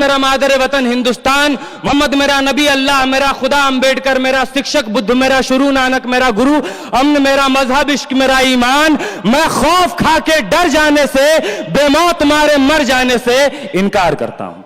मेरा मादर वतन हिंदुस्तान, मोहम्मद मेरा नबी, अल्लाह मेरा खुदा, अम्बेडकर मेरा शिक्षक, बुद्ध मेरा शुरू, नानक मेरा गुरु, अमन मेरा मजहब, इश्क मेरा ईमान। मैं खौफ खा के डर जाने से, बेमौत मारे मर जाने से इनकार करता हूं।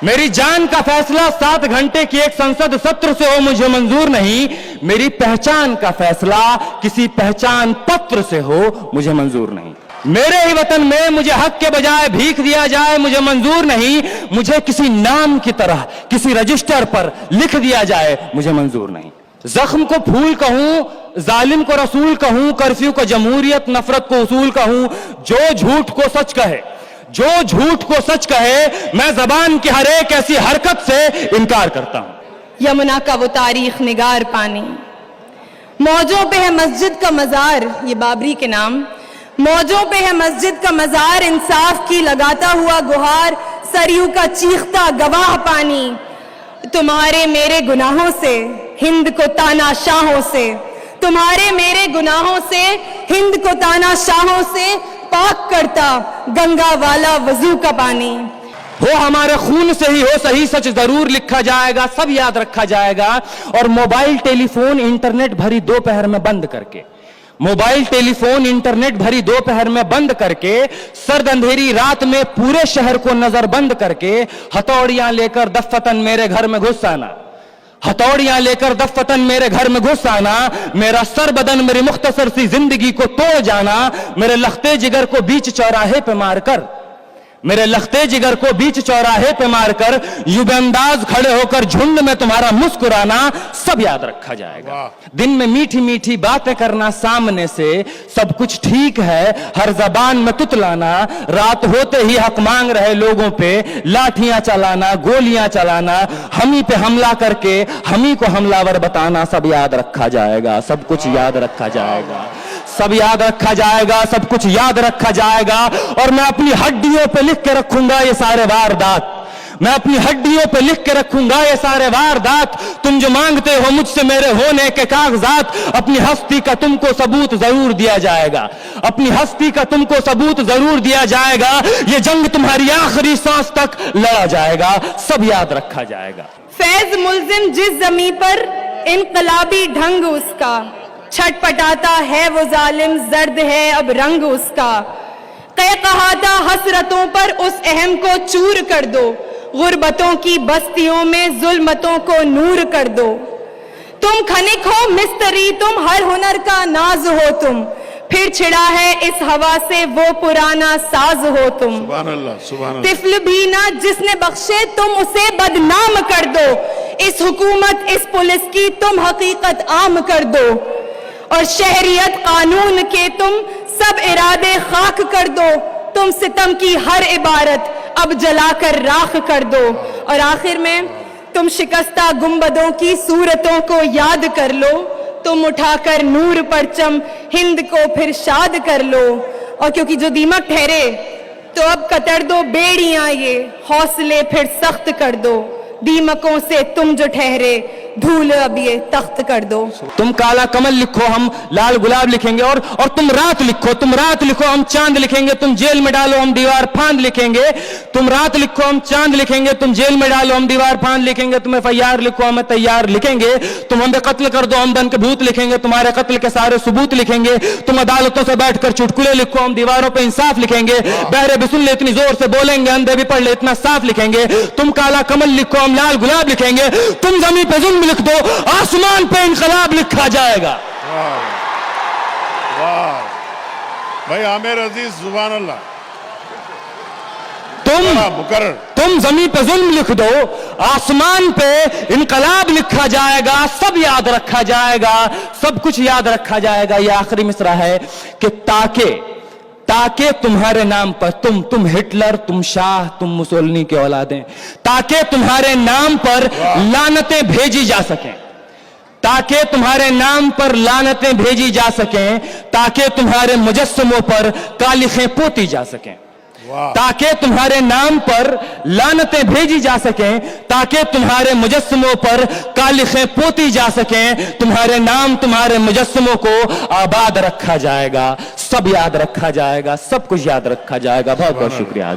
मेरी जान का फैसला 7 घंटे की एक संसद सत्र से हो मुझे मंजूर नहीं, मेरी पहचान का फैसला किसी पहचान पत्र से हो मुझे मंजूर नहीं। मेरे ही वतन में मुझे हक के बजाय भीख दिया जाए मुझे मंजूर नहीं, मुझे किसी नाम की तरह किसी रजिस्टर पर लिख दिया जाए मुझे मंजूर नहीं। जख्म को फूल कहूं, जालिम को रसूल कहूं, कर्फ्यू को जमहूरियत, नफरत को उसूल कहूं, जो झूठ को सच कहे, जो झूठ को सच कहे, मैं जबान की हर एक ऐसी हरकत से इनकार करता हूं। यमुना का वो तारीख निगार पानी, मौजों पे है मस्जिद का मजार, ये बाबरी के नाम, मौजों पे है मस्जिद का मजार, इंसाफ की लगाता हुआ गुहार, सरयू का चीखता गवाह पानी। तुम्हारे मेरे गुनाहों से, हिंद को तानाशाहों से, तुम्हारे मेरे गुनाहों से, हिंद को तानाशाहों से पाक करता गंगा वाला वजू का पानी। हो हमारे खून से ही हो, सही सच जरूर लिखा जाएगा, सब याद रखा जाएगा। और मोबाइल टेलीफोन इंटरनेट भरी दोपहर में बंद करके, मोबाइल टेलीफोन इंटरनेट भरी दोपहर में बंद करके, सर्द अंधेरी रात में पूरे शहर को नजरबंद करके, हथौड़ियां लेकर दफ्फतन मेरे घर में घुस आना, हथौड़ियां लेकर दफ्फतन मेरे घर में घुस आना, मेरा सर बदन मेरी मुख्तसर सी जिंदगी को तोड़ जाना, मेरे लख्ते जिगर को बीच चौराहे पे मारकर, मेरे लख्ते जिगर को बीच चौराहे पे मारकर, युबंदाज खड़े होकर झुंड में तुम्हारा मुस्कुराना, सब याद रखा जाएगा। दिन में मीठी मीठी बातें करना सामने से, सब कुछ ठीक है, हर जबान में तुतलाना, रात होते ही हक मांग रहे लोगों पे लाठियां चलाना, गोलियां चलाना, हमी पे हमला करके हमी को हमलावर बताना, सब याद रखा जाएगा, सब कुछ याद रखा जाएगा, सब याद रखा जाएगा, सब कुछ याद रखा जाएगा। और मैं अपनी हड्डियों पे लिख के रखूंगा ये सारे वारदात, मैं अपनी हड्डियों पे लिख के रखूंगा ये सारे वारदात। तुम जो मांगते हो मुझसे मेरे होने के कागजात, अपनी हस्ती का तुमको सबूत जरूर दिया जाएगा, अपनी हस्ती का तुमको सबूत जरूर दिया जाएगा। ये जंग तुम्हारी आखिरी सांस तक लड़ा जाएगा, सब याद रखा जाएगा। फैज मुल्जिम जिस जमी पर, इनकलाबी ढंग उसका, छटपटाता है वो जालिम, जर्द है अब रंग उसका। कहा था हसरतों पर उस अहम को चूर कर दो, गुर्बतों की बस्तियों में जुल्मतों को नूर कर दो। तुम खनिक हो मिस्त्री, तुम हर हुनर का नाज हो तुम, फिर छिड़ा है इस हवा से वो पुराना साज हो तुम। सुभान अल्लाह, सुभान अल्लाह। तिफल भी ना जिसने बख्शे तुम उसे बदनाम कर दो, इस हुकूमत इस पुलिस की तुम हकीकत आम कर दो, और शहरियत कानून के तुम सब इरादे खाक कर दो। तुम सितम की हर इबारत अब जलाकर राख कर दो। और आखिर में तुम शिकस्ता गुंबदों की सूरतों को याद कर लो, तुम उठाकर नूर परचम हिंद को फिर शाद कर लो। और क्योंकि जो दीमक ठहरे तो अब कतर दो बेड़ियां, ये हौसले फिर सख्त कर दो, दीमकों से तुम जो ठहरे धूल अब ये तख्त कर दो। तुम काला कमल लिखो, हम लाल गुलाब लिखेंगे, और तुम रात लिखो, तुम रात लिखो, हम चांद लिखेंगे, तुम जेल में डालो हम दीवार फांद लिखेंगे। तुम रात लिखो हम चांद लिखेंगे, तुम जेल में डालो हम दीवार फांद लिखेंगे। तुम एफआईआर लिखो हमें तैयार लिखेंगे, तुम हमें कत्ल कर दो हम बन के भूत लिखेंगे, तुम्हारे कत्ल के सारे सबूत लिखेंगे। तुम अदालतों से बैठकर चुटकुले लिखो, हम दीवारों पे इंसाफ लिखेंगे। बहरे भी सुन ले इतनी जोर से बोलेंगे, अंधे भी पढ़ ले इतना साफ लिखेंगे। तुम काला कमल लिखो, हम लाल गुलाब लिखेंगे। तुम जमीन पे जुल्म लिख दो, आसमान पे इनकलाब लिखा जाएगा। वाह वाह भाई आमिर अजीज, सुभान अल्लाह। तुम जमीन पे जुल्म लिख दो, आसमान पे इनकलाब लिखा जाएगा, सब याद रखा जाएगा, सब कुछ याद रखा जाएगा। ये आखिरी मिसरा है कि ताके तुम्हारे नाम पर तुम हिटलर, तुम शाह, तुम मुसोलिनी के औलादें, ताकि तुम्हारे नाम पर लानतें भेजी जा सकें, ताकि तुम्हारे नाम पर लानतें भेजी जा सकें, ताकि तुम्हारे मुजस्समों पर कालिखें पोती जा सकें, ताकि तुम्हारे नाम पर लानतें भेजी जा सकें, ताकि तुम्हारे मुजस्समों पर कालिखें पोती जा सकें। तुम्हारे नाम तुम्हारे मुजस्समों को आबाद रखा जाएगा, सब याद रखा जाएगा, सब कुछ याद रखा जाएगा। बहुत बहुत शुक्रिया।